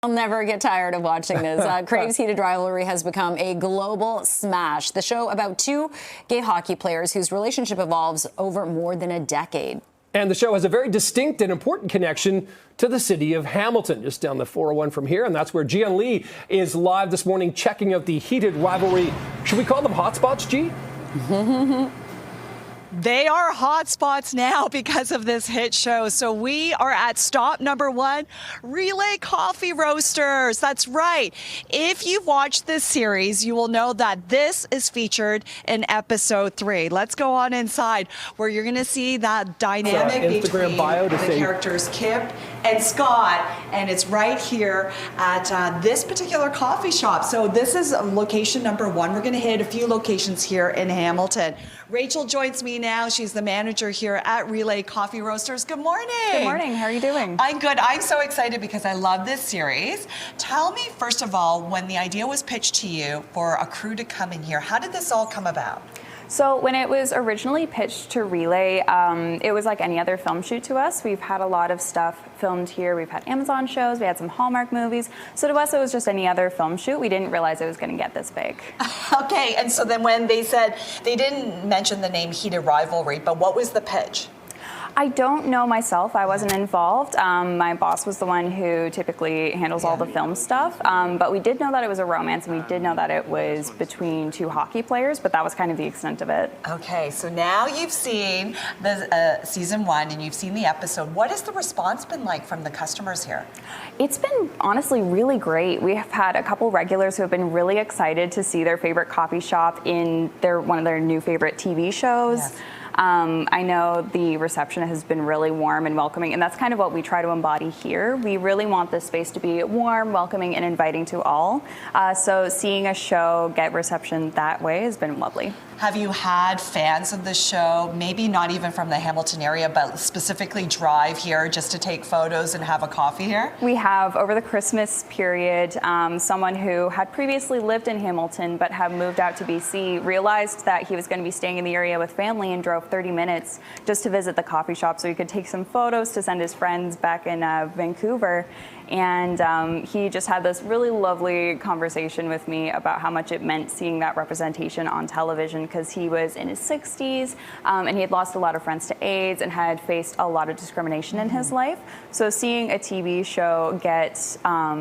I'll never get tired of watching this. Crave's Heated Rivalry has become a global smash. The show about two gay hockey players whose relationship evolves over more than a decade. And the show has a very distinct and important connection to the city of Hamilton, just down the 401 from here. And that's where Jee-Yun Lee is live this morning, checking out the Heated Rivalry. Should we call them hotspots, G? They are hotspots now because of this hit show. So we are at stop number 1, Relay Coffee Roasters. That's right. If you've watched this series, you will know that this is featured in episode 3. Let's go on inside where you're going to see that dynamic between the characters Kip and Scott. And it's right here at this particular coffee shop. So this is location number 1. We're going to hit a few locations here in Hamilton. Rachel joins me now. She's the manager here at Relay Coffee Roasters. Good morning. Good morning. How are you doing? I'm good. I'm so excited because I love this series. Tell me, first of all, when the idea was pitched to you for a crew to come in here, how did this all come about? So when it was originally pitched to Relay, it was like any other film shoot to us. We've had a lot of stuff filmed here. We've had Amazon shows. We had some Hallmark movies. So to us, it was just any other film shoot. We didn't realize it was going to get this big. Okay, and so then when they said, they didn't mention the name Heated Rivalry, but what was the pitch? I don't know myself. I wasn't involved. My boss was the one who typically handles all the film stuff. But we did know that it was a romance, and we did know that it was between two hockey players, but that was kind of the extent of it. Okay, so now you've seen the season 1 and you've seen the episode. What has the response been like from the customers here? It's been honestly really great. We have had a couple regulars who have been really excited to see their favorite coffee shop in one of their new favorite TV shows. Yes. I know the reception has been really warm and welcoming, and that's kind of what we try to embody here. We really want this space to be warm, welcoming, and inviting to all. So seeing a show get reception that way has been lovely. Have you had fans of the show, maybe not even from the Hamilton area, but specifically drive here just to take photos and have a coffee here? We have, over the Christmas period, someone who had previously lived in Hamilton but had moved out to BC realized that he was going to be staying in the area with family and drove 30 minutes just to visit the coffee shop so he could take some photos to send his friends back in Vancouver. And he just had this really lovely conversation with me about how much it meant seeing that representation on television, because he was in his 60s and he had lost a lot of friends to AIDS and had faced a lot of discrimination in his life. So seeing a TV show get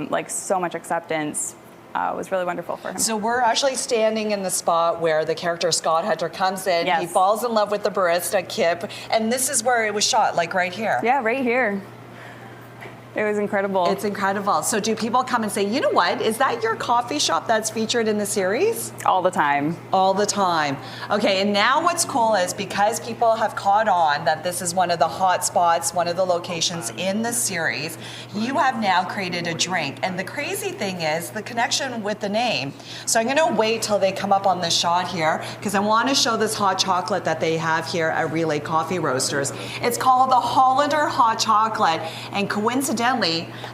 like so much acceptance was really wonderful for him. So we're actually standing in the spot where the character Scott Hunter comes in. Yes. He falls in love with the barista, Kip, and this is where it was shot, like right here. Yeah, right here. It was incredible. It's incredible. So do people come and say, you know what, is that your coffee shop that's featured in the series? All the time. All the time. Okay, and now what's cool is because people have caught on that this is one of the hot spots, one of the locations in the series, you have now created a drink. And the crazy thing is the connection with the name. So I'm gonna wait till they come up on the shot here because I wanna show this hot chocolate that they have here at Relay Coffee Roasters. It's called the Hollander Hot Chocolate, and coincidentally,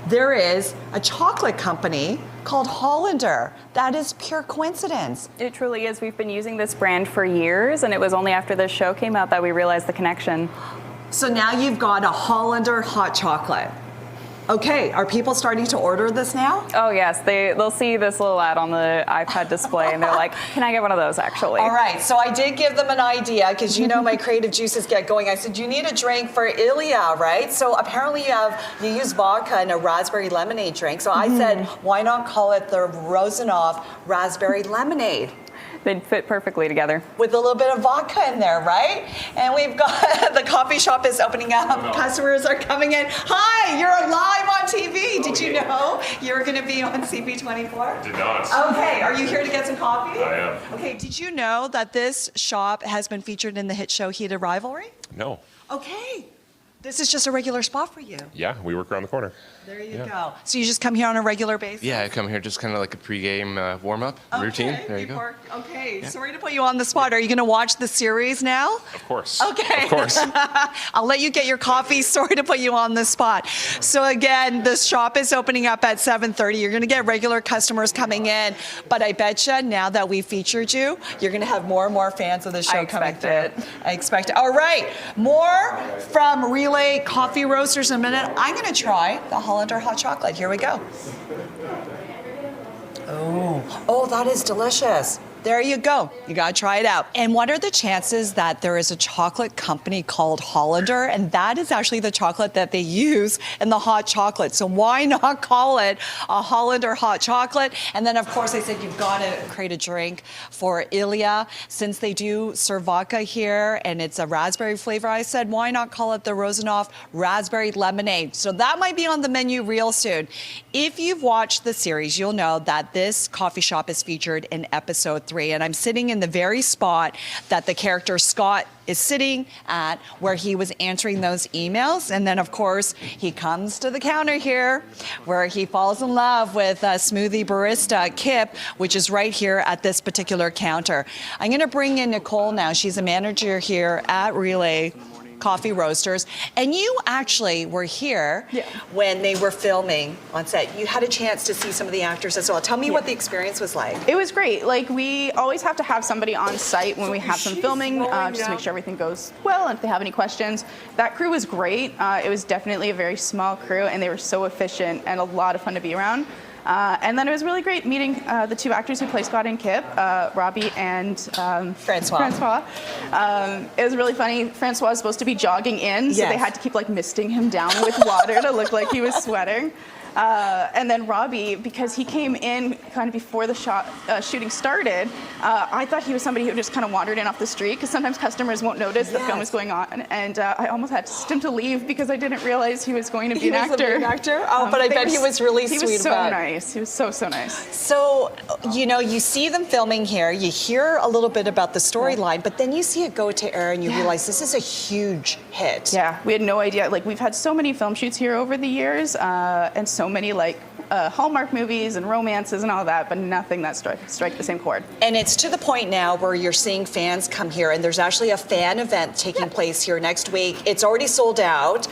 there is a chocolate company called Hollander. That is pure coincidence. It truly is. We've been using this brand for years, and it was only after this show came out that we realized the connection. So now you've got a Hollander hot chocolate. Okay, are people starting to order this now? Oh yes, they'll see this little ad on the iPad display and they're like, can I get one of those actually? All right, so I did give them an idea because you know my creative juices get going. I said, you need a drink for Ilya, right? So apparently you use vodka in a raspberry lemonade drink. So I said, why not call it the Rosanov Raspberry Lemonade? They'd fit perfectly together. With a little bit of vodka in there, right? And we've got, the coffee shop is opening up. Customers are coming in. Hi, you're live on TV. Did you know you were going to be on CP24? Did not. Okay, are you here to get some coffee? I am. Okay, did you know that this shop has been featured in the hit show Heated Rivalry? No. Okay. This is just a regular spot for you. Yeah, we work around the corner. There you go. So you just come here on a regular basis? Yeah, I come here just kind of like a pregame warm-up routine. There you go. Okay, sorry to put you on the spot. Are you going to watch the series now? Of course. Okay. Of course. I'll let you get your coffee. Sorry to put you on the spot. So again, this shop is opening up at 7:30. You're going to get regular customers coming in, but I bet you now that we featured you, you're going to have more and more fans of the show coming through. I expect it. I expect it. All right, more from Relay Relay Coffee Roasters in a minute. I'm going to try the Hollander hot chocolate. Here we go. Oh, that is delicious. There you go. You got to try it out. And what are the chances that there is a chocolate company called Hollander? And that is actually the chocolate that they use in the hot chocolate. So why not call it a Hollander hot chocolate? And then, of course, they said you've got to create a drink for Ilya. Since they do serve vodka here and it's a raspberry flavor, I said, why not call it the Rosenoff Raspberry Lemonade? So that might be on the menu real soon. If you've watched the series, you'll know that this coffee shop is featured in episode 3. And I'm sitting in the very spot that the character Scott is sitting at, where he was answering those emails. And then, of course, he comes to the counter here where he falls in love with smoothie barista Kip, which is right here at this particular counter. I'm going to bring in Nicole now. She's a manager here at Relay Coffee Roasters, and you actually were here when they were filming on set. You had a chance to see some of the actors as well. Tell me what the experience was like. It was great. Like, we always have to have somebody on site when we have some filming, just to make sure everything goes well, and if they have any questions. That crew was great. It was definitely a very small crew, and they were so efficient and a lot of fun to be around. And then it was really great meeting the two actors who play Scott and Kip, Robbie and Francois. It was really funny. Francois was supposed to be jogging in, so they had to keep like misting him down with water to look like he was sweating. And then Robbie, because he came in kind of before the shooting started, I thought he was somebody who just kind of wandered in off the street, because sometimes customers won't notice the film is going on. And I almost had him to leave because I didn't realize he was going to be an actor. Oh, but I bet he was really sweet. He was so nice. He was so nice. So, you know, you see them filming here, you hear a little bit about the storyline, but then you see it go to air and you realize this is a huge hit. Yeah, we had no idea. Like, we've had so many film shoots here over the years, and so many like Hallmark movies and romances and all that, but nothing that strike the same chord. And it's to the point now where you're seeing fans come here, and there's actually a fan event taking place here next week. It's already sold out.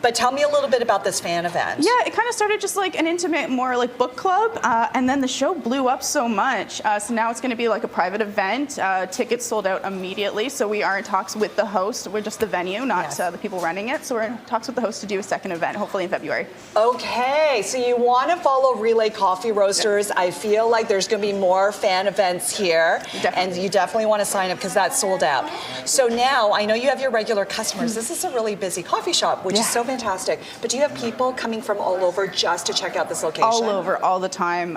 But tell me a little bit about this fan event. Yeah, it kind of started just like an intimate, more like book club, and then the show blew up so much. So now it's going to be like a private event. Tickets sold out immediately, so we are in talks with the host. We're just the venue, not the people running it. So we're in talks with the host to do a second event, hopefully in February. Okay, so you want to follow Relay Coffee Roasters. I feel like there's going to be more fan events here, and you definitely want to sign up because that's sold out. So now, I know you have your regular customers. This is a really busy coffee shop, which is so fantastic. But do you have people coming from all over just to check out this location? All over, all the time.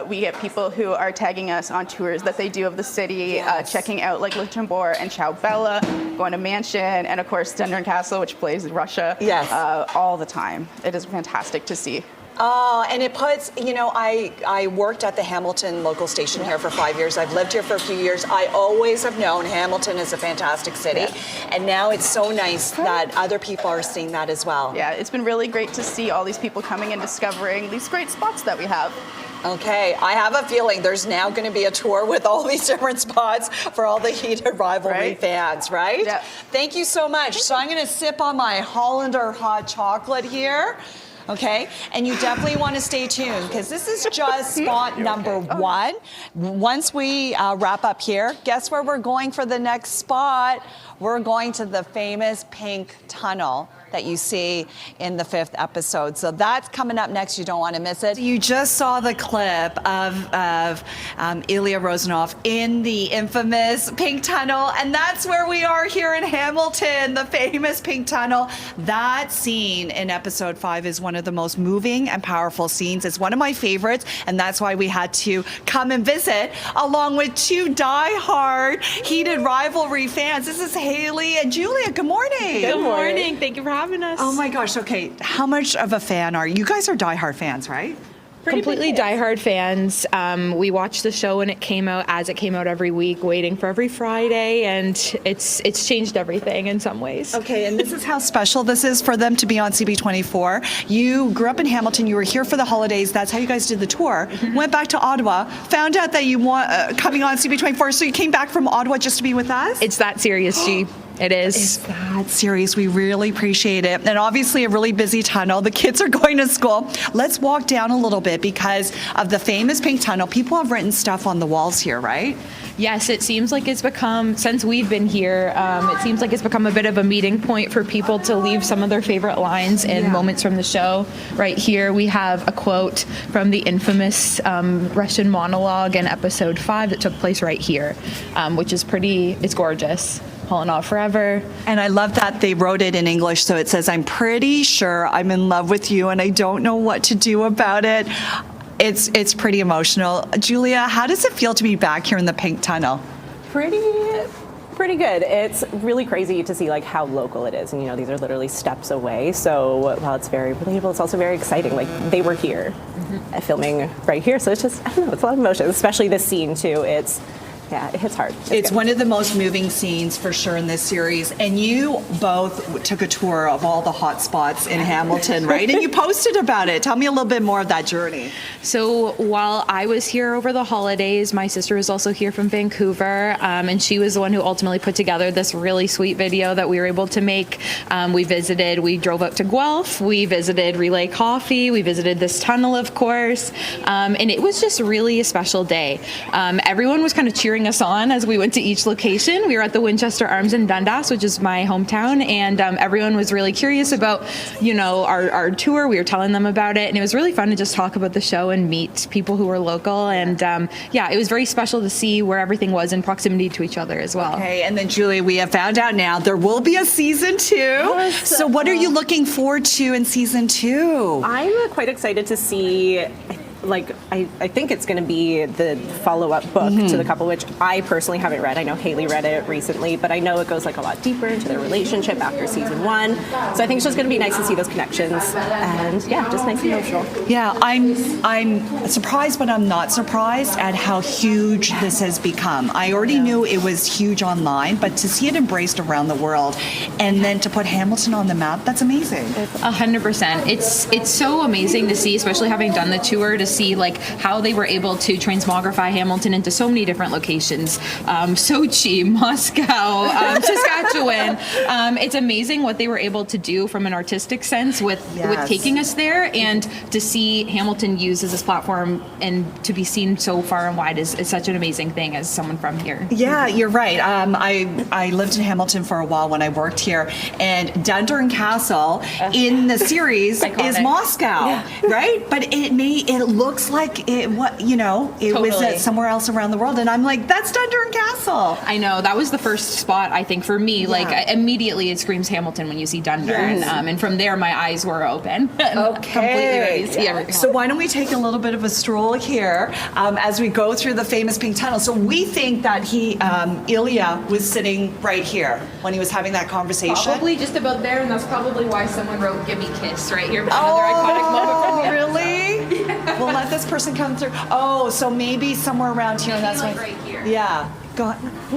We get people who are tagging us on tours that they do of the city, checking out like Lotbør and Ciao Bella, going to Mansion, and of course Dendron Castle, which plays in Russia. All the time. It is fantastic to see. And it puts, you know, I worked at the Hamilton local station here for 5 years. I've lived here for a few years. I always have known Hamilton is a fantastic city. And now it's so nice that other people are seeing that as well. Yeah, it's been really great to see all these people coming and discovering these great spots that we have. Okay, I have a feeling there's now going to be a tour with all these different spots for all the Heated Rivalry fans, right? Yeah. Thank you so much. So I'm going to sip on my Hollander hot chocolate here. Okay, and you definitely want to stay tuned because this is just spot number 1. Once we wrap up here, guess where we're going for the next spot? We're going to the famous pink tunnel that you see in the 5th episode. So that's coming up next. You don't want to miss it. You just saw the clip of Ilya Rosenoff in the infamous pink tunnel, and that's where we are here in Hamilton, the famous pink tunnel. That scene in episode 5 is one of the most moving and powerful scenes. It's one of my favorites, and that's why we had to come and visit along with 2 die-hard Heated Rivalry fans. This is Haley and Julia. Good morning. Good morning. Thank you for having us. Oh my gosh. Okay. How much of a fan are you? You guys are diehard fans, right? Completely diehard fans. We watched the show when it came out, as it came out every week, waiting for every Friday, and it's changed everything in some ways. Okay, and this is how special this is for them to be on CB24. You grew up in Hamilton. You were here for the holidays. That's how you guys did the tour. Went back to Ottawa. Found out that you want coming on CB24, so you came back from Ottawa just to be with us. It's that serious, G. It is. It's that serious. We really appreciate it. And obviously a really busy tunnel. The kids are going to school. Let's walk down a little bit because of the famous pink tunnel. People have written stuff on the walls here, right? Yes, it seems like it's become, since we've been here, it seems like it's become a bit of a meeting point for people to leave some of their favorite lines and moments from the show. Right here, we have a quote from the infamous Russian monologue in episode 5 that took place right here, which is it's gorgeous. Holding on forever. And I love that they wrote it in English, so it says, I'm pretty sure I'm in love with you and I don't know what to do about it. It's pretty emotional. Julia, how does it feel to be back here in the pink tunnel? Pretty good. It's really crazy to see like how local it is, and you know these are literally steps away. So while it's very relatable, it's also very exciting. Like they were here, filming right here. So it's just I don't know, it's a lot of emotions, especially this scene too. Yeah, it hits hard. It's one of the most moving scenes for sure in this series. And you both took a tour of all the hot spots in Hamilton, right? And you posted about it. Tell me a little bit more of that journey. So while I was here over the holidays, my sister was also here from Vancouver, and she was the one who ultimately put together this really sweet video that we were able to make. We drove up to Guelph, we visited Relay Coffee, we visited this tunnel, of course, and it was just really a special day. Everyone was kind of cheering us on as we went to each location. We were at the Winchester Arms in Dundas, which is my hometown, and everyone was really curious about, our tour. We were telling them about it, and it was really fun to just talk about the show and meet people who were local. And it was very special to see where everything was in proximity to each other as well. Okay, and then Julie, we have found out now there will be a season 2. Yes. So what are you looking forward to in season 2? I'm quite excited to see. I think it's going to be the follow-up book to The Couple, which I personally haven't read. I know Haley read it recently, but I know it goes a lot deeper into their relationship after season 1. So I think it's just going to be nice to see those connections, and just nice and emotional. Yeah, I'm surprised, but I'm not surprised at how huge this has become. I already knew it was huge online, but to see it embraced around the world, and then to put Hamilton on the map, that's amazing. 100%. It's so amazing to see, especially having done the tour, to see how they were able to transmogrify Hamilton into so many different locations. Sochi, Moscow, Saskatchewan. It's amazing what they were able to do from an artistic sense with taking us there, and to see Hamilton used as this platform and to be seen so far and wide is such an amazing thing as someone from here. Yeah, you're right. I lived in Hamilton for a while when I worked here, and Dundurn Castle in the series is Moscow, right? But it looks like it was somewhere else around the world, and I'm like, that's Dundurn Castle. I know, that was the first spot I think for me. Immediately it screams Hamilton when you see Dundurn, and from there my eyes were open. Completely ready to see everything. So why don't we take a little bit of a stroll here as we go through the famous pink tunnel. So we think that Ilya was sitting right here when he was having that conversation. Probably just about there, and that's probably why someone wrote "Gimme Kiss" right here. Another iconic moment from really? We'll let this person come through. Oh, so maybe somewhere around here. That's right here. Yeah.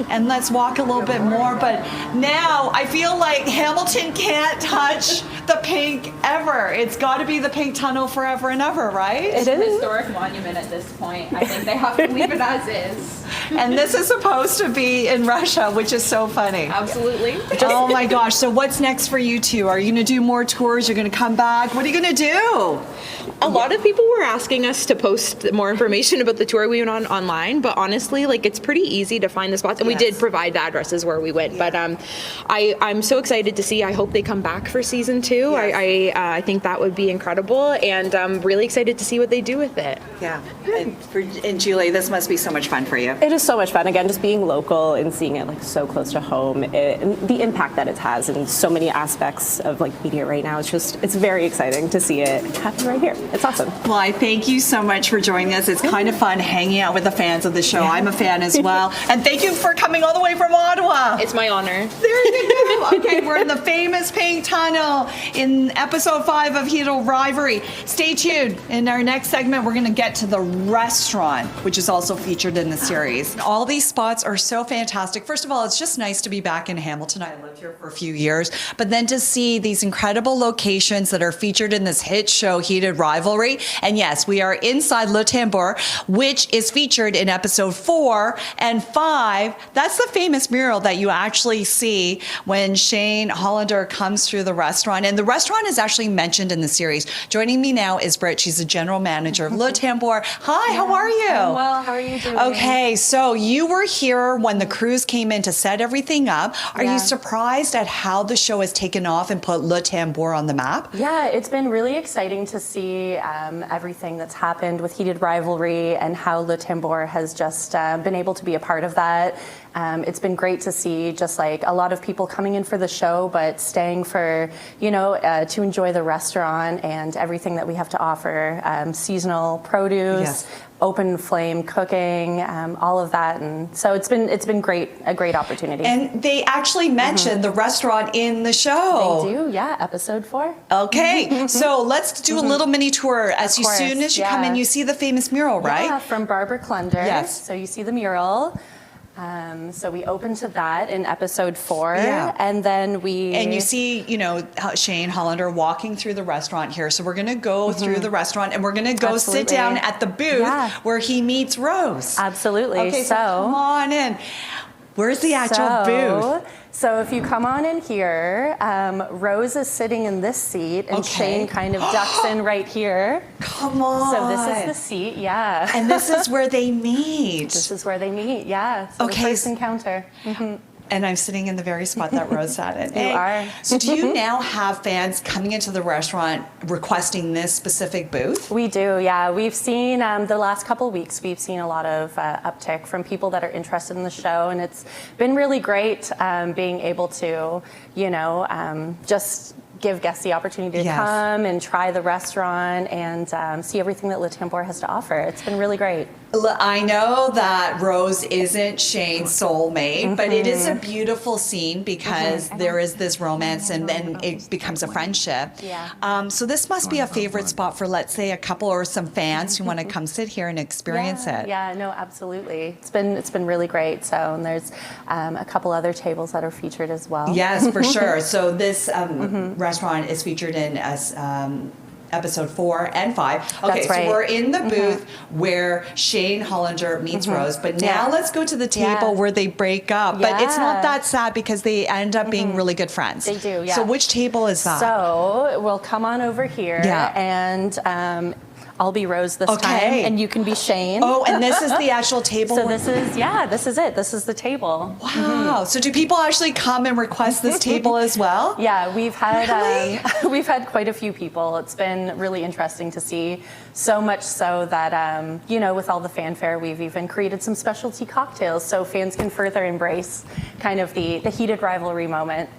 And let's walk a little bit more. But now I feel like Hamilton can't touch the pink ever. It's got to be the pink tunnel forever and ever, right? It's a historic monument at this point. I think they have to leave it as is. And this is supposed to be in Russia, which is so funny. Absolutely. Oh my gosh. So what's next for you two? Are you going to do more tours? You're going to come back? What are you going to do? A lot of people were asking us to post more information about the tour we went on online, but honestly, it's pretty easy to find the spots, and we did provide the addresses where we went. But I'm so excited to see. I hope they come back for season 2. Yes. I think that would be incredible, and I'm really excited to see what they do with it. Yeah. And Julie, this must be so much fun for you. It is so much fun. Again, just being local and seeing it so close to home, and the impact that it has in so many aspects of media right now. It's very exciting to see it happen right here. It's awesome. Well, I thank you so much for joining us. It's kind of fun hanging out with the fans of the show. I'm a fan as well. And thank you for coming all the way from Ottawa. It's my honor. There you go. Okay, we're in the famous pink tunnel in episode 5 of Heated Rivalry. Stay tuned. In our next segment, we're going to get to the restaurant, which is also featured in the series. All these spots are so fantastic. First of all, it's just nice to be back in Hamilton. I lived here for a few years. But then to see these incredible locations that are featured in this hit show, Heated Rivalry, Rivalry. And yes, we are inside Lotbør, which is featured in episode 4 and 5. That's the famous mural that you actually see when Shane Hollander comes through the restaurant. And the restaurant is actually mentioned in the series. Joining me now is Britt. She's the general manager of Lotbør. Hi, how are you? I'm well, how are you doing? Okay, so you were here when the crews came in to set everything up. Are you surprised at how the show has taken off and put Lotbør on the map? Yeah, it's been really exciting to see everything that's happened with Heated Rivalry and how Lotbør has just been able to be a part of that. It's been great to see just like a lot of people coming in for the show, but staying for, to enjoy the restaurant and everything that we have to offer, seasonal produce, open flame cooking, all of that. And so it's been great, a great opportunity. And they actually mentioned the restaurant in the show. They do, yeah, episode 4. Okay, so let's do a little mini tour. As soon as you come in, you see the famous mural, right? Yeah, from Barbara Clunder. Yes. So you see the mural. So we open to that in episode 4, and then And you see, Shane Hollander walking through the restaurant here. So we're going to go through the restaurant, and we're going to go sit down at the booth where he meets Rose. Absolutely. Okay, so come on in. Where's the actual booth? So if you come on in here, Rose is sitting in this seat, and Shane kind of ducks in right here. Come on. So this is the seat, And this is where they meet. This is where they meet, So the first encounter. And I'm sitting in the very spot that Rose sat in. You are. So do you now have fans coming into the restaurant requesting this specific booth? We do, yeah. We've seen the last couple of weeks, we've seen a lot of uptick from people that are interested in the show, and it's been really great being able to, just give guests the opportunity to come and try the restaurant and see everything that Lotbør has to offer. It's been really great. I know that Rose isn't Shane's soulmate, but it is a beautiful scene because there is this romance and then it becomes a friendship. So this must be a favorite spot for, let's say, a couple or some fans who want to come sit here and experience it. Yeah, no, absolutely. It's been really great. So and there's a couple other tables that are featured as well. Yes, for sure. So this restaurant is featured in episode 4 and 5. Okay, so we're in the booth where Shane Hollander meets Rose, but now let's go to the table where they break up. But it's not that sad because they end up being really good friends. They do, yeah. So which table is that? So we'll come on over here and I'll be Rose this time, and you can be Shane. Oh, and this is the actual table? So this is it. This is the table. Wow. So do people actually come and request this table as well? Yeah, we've had we've had quite a few people. It's been really interesting to see. So much so that, with all the fanfare, we've even created some specialty cocktails so fans can further embrace kind of the heated rivalry moment.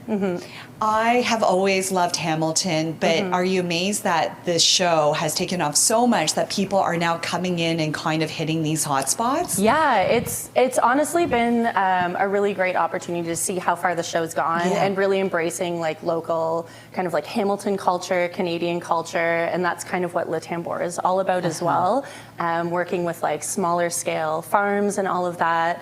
I have always loved Hamilton, but are you amazed that this show has taken off so much that people are now coming in and kind of hitting these hot spots? Yeah, it's honestly been a really great opportunity to see how far the show's gone and really embracing like local kind of like Hamilton culture, Canadian culture, and that's kind of what Lotbør is all about as well, working with like smaller scale farms and all of that.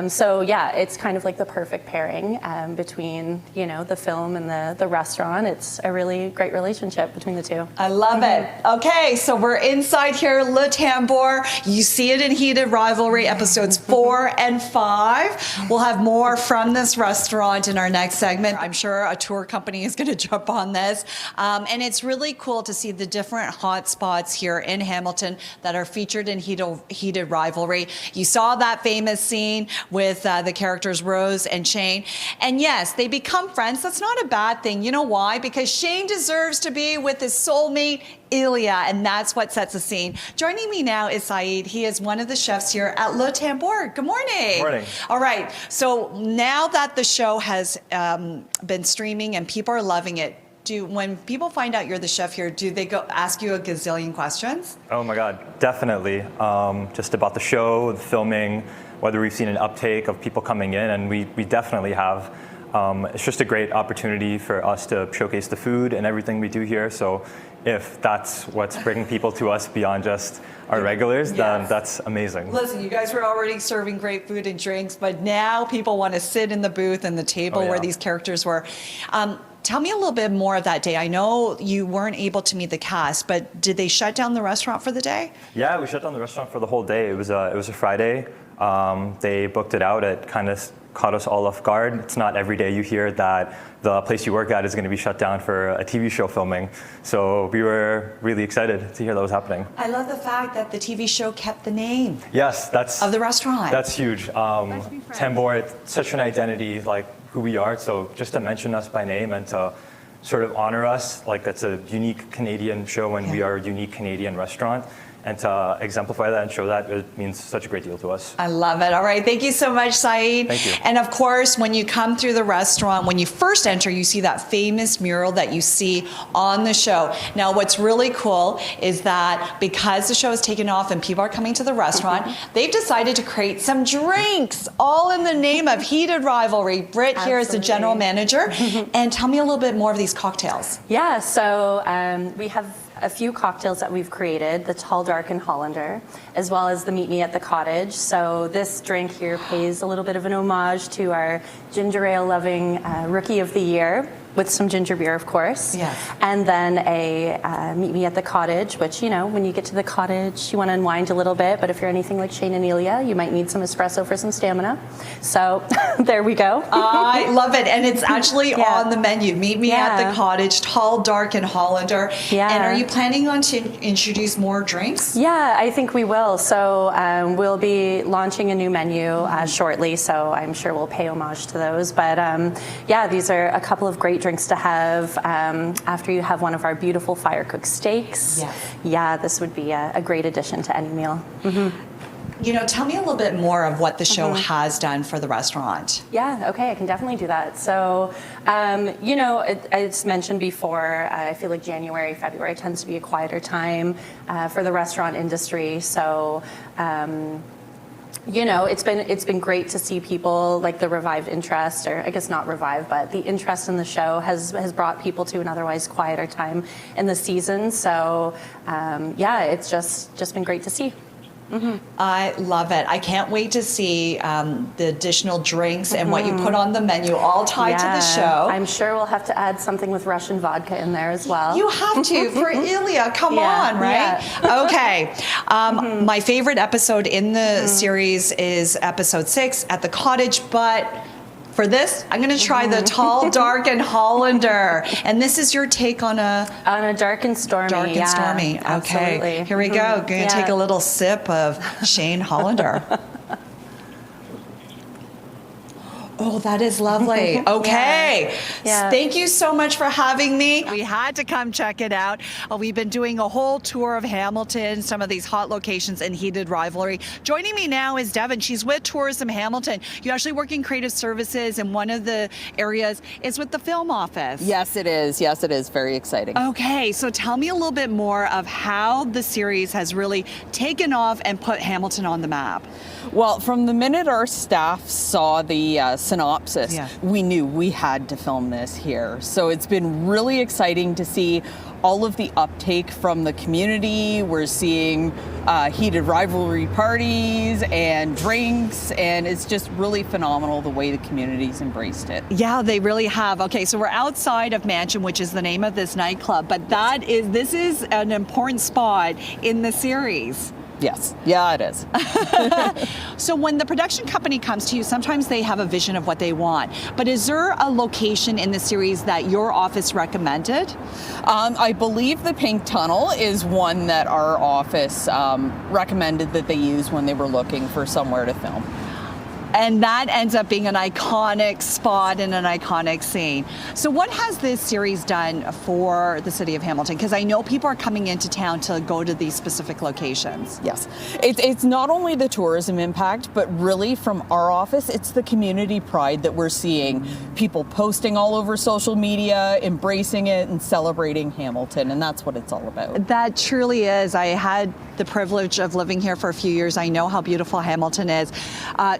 So yeah, it's kind of like the perfect pairing between, the film and the restaurant. It's a really great relationship between the two. I love it. Okay, so we're inside here, Lotbør. You see it in Heated Rivalry, episodes 4 and 5. We'll have more from this restaurant in our next segment. I'm sure a tour company is going to jump on this. And it's really cool to see the different hot spots here in Hamilton that are featured in Heated Rivalry. You saw that famous scene with the characters Rose and Shane. And yes, they become friends. That's not a bad thing. You know why? Because Shane deserves to be with his soulmate, Ilya, and that's what sets the scene. Joining me now is Saeed. He is one of the chefs here at Lotbør. Good morning. Good morning. All right. So now that the show has been streaming and people are loving it, when people find out you're the chef here, do they go ask you a gazillion questions? Oh my God, definitely. Just about the show, the filming, whether we've seen an uptake of people coming in, and we definitely have. It's just a great opportunity for us to showcase the food and everything we do here. So if that's what's bringing people to us beyond just our regulars, then that's amazing. Listen, you guys were already serving great food and drinks, but now people want to sit in the booth and the table where these characters were. Tell me a little bit more of that day. I know you weren't able to meet the cast, but did they shut down the restaurant for the day? Yeah, we shut down the restaurant for the whole day. It was a Friday. They booked it out. It kind of caught us all off guard. It's not every day you hear that the place you work at is going to be shut down for a TV show filming. So we were really excited to hear that was happening. I love the fact that the TV show kept the name. Yes, of the restaurant. That's huge. Tambor, it's such an identity, like who we are. So just to mention us by name and to sort of honor us, like it's a unique Canadian show and we are a unique Canadian restaurant. And to exemplify that and show that, it means such a great deal to us. I love it. All right. Thank you so much, Saeed. Thank you. And of course, when you come through the restaurant, when you first enter, you see that famous mural that you see on the show. Now, what's really cool is that because the show is taking off and people are coming to the restaurant, they've decided to create some drinks, all in the name of Heated Rivalry. Britt here is the general manager. And tell me a little bit more of these cocktails. Yeah, so we have a few cocktails that we've created, the Tall, Dark, and Hollander, as well as the Meet Me at the Cottage. So this drink here pays a little bit of an homage to our ginger ale loving Rookie of the Year, with some ginger beer, of course. Yes. And then a Meet Me at the Cottage, which, you know, when you get to the cottage, you want to unwind a little bit, but if you're anything like Shane and Elia, you might need some espresso for some stamina. So there we go. I love it. And it's actually on the menu. Meet Me at the Cottage, Tall, Dark, and Hollander. Yeah. And are you planning on to introduce more drinks? Yeah, I think we will. So we'll be launching a new menu shortly, so I'm sure we'll pay homage to those. But yeah, these are a couple of great drinks to have after you have one of our beautiful fire-cooked steaks. Yes. Yeah, this would be a great addition to any meal. You know, tell me a little bit more of what the show has done for the restaurant. Yeah, okay, I can definitely do that. So, you know, as mentioned before, I feel like January, February tends to be a quieter time for the restaurant industry. So, you know, it's been great to see people, like the revived interest, or I guess not revived, but the interest in the show has brought people to an otherwise quieter time in the season. So, yeah, it's just been great to see. I love it. I can't wait to see the additional drinks and what you put on the menu, all tied to the show. I'm sure we'll have to add something with Russian vodka in there as well. You have to for Ilya. Come on, right? Yeah. Okay. My favorite episode in the series is episode 6 at the cottage, but for this, I'm going to try the Tall, Dark, and Hollander. And this is your take on a dark and stormy. Dark and stormy. Okay. Absolutely. Here we go. Going to take a little sip of Shane Hollander. Oh, that is lovely. Okay. Yeah. Thank you so much for having me. We had to come check it out. We've been doing a whole tour of Hamilton, some of these hot locations in Heated Rivalry. Joining me now is Devin. She's with Tourism Hamilton. You actually work in creative services, and one of the areas is with the film office. Yes, it is. Yes, it is. Very exciting. Okay, so tell me a little bit more of how the series has really taken off and put Hamilton on the map. Well, from the minute our staff saw the synopsis, we knew we had to film this here. So it's been really exciting to see all of the uptake from the community. We're seeing heated rivalry parties and drinks, and it's just really phenomenal the way the community's embraced it. Yeah, they really have. Okay, so we're outside of Mansion, which is the name of this nightclub, but this is an important spot in the series. Yes. Yeah, it is. So when the production company comes to you, sometimes they have a vision of what they want. But is there a location in the series that your office recommended? I believe the Pink Tunnel is one that our office recommended that they use when they were looking for somewhere to film. And that ends up being an iconic spot and an iconic scene. So what has this series done for the city of Hamilton? Because I know people are coming into town to go to these specific locations. Yes. It's not only the tourism impact, but really from our office, it's the community pride that we're seeing. People posting all over social media, embracing it and celebrating Hamilton. And that's what it's all about. That truly is. I had the privilege of living here for a few years. I know how beautiful Hamilton is.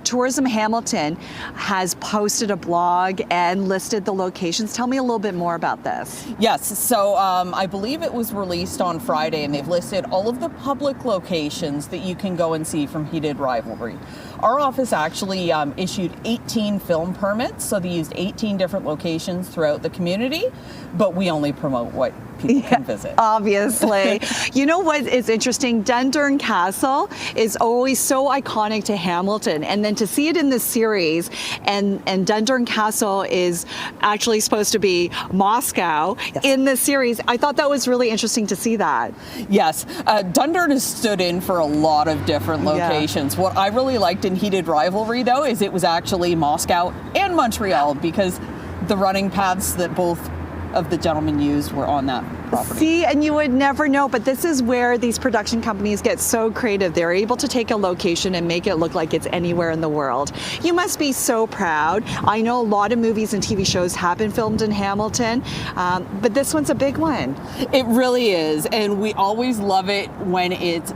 Tourism Hamilton has posted a blog and listed the locations. Tell me a little bit more about this. Yes, so I believe it was released on Friday, and they've listed all of the public locations that you can go and see from Heated Rivalry. Our office actually issued 18 film permits, so they used 18 different locations throughout the community, but we only promote what people can visit. Obviously. You know what is interesting? Dundurn Castle is always so iconic to Hamilton, and then to see it in this series, and Dundurn Castle is actually supposed to be Moscow in this series. I thought that was really interesting to see that. Yes, Dundurn has stood in for a lot of different locations. What I really liked in Heated Rivalry, though, is it was actually Moscow and Montreal, because the running paths that both of the gentlemen used were on that property. See, and you would never know, but this is where these production companies get so creative. They're able to take a location and make it look like it's anywhere in the world. You must be so proud. I know a lot of movies and TV shows have been filmed in Hamilton, but this one's a big one. It really is, and we always love it when it's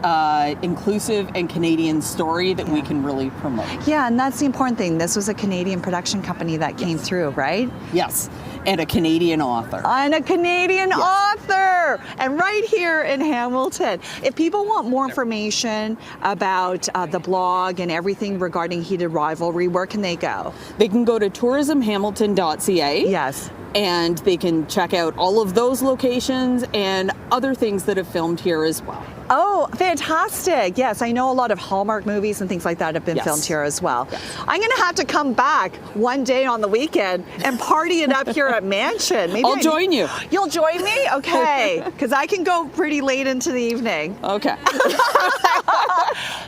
inclusive and Canadian story that we can really promote. Yeah, and that's the important thing. This was a Canadian production company that came through, right? Yes, and a Canadian author. And a Canadian author, and right here in Hamilton. If people want more information about the blog and everything regarding Heated Rivalry, where can they go? They can go to tourismhamilton.ca. Yes. And they can check out all of those locations and other things that have filmed here as well. Oh, fantastic. Yes, I know a lot of Hallmark movies and things like that have been filmed here as well. Yes. I'm going to have to come back one day on the weekend and party it up here at Mansion. Maybe I'll join you. You'll join me? Okay, because I can go pretty late into the evening. Okay.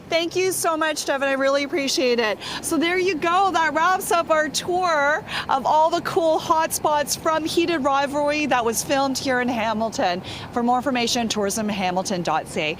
Thank you so much, Devin. I really appreciate it. So there you go. That wraps up our tour of all the cool hot spots from Heated Rivalry that was filmed here in Hamilton. For more information, tourismhamilton.ca.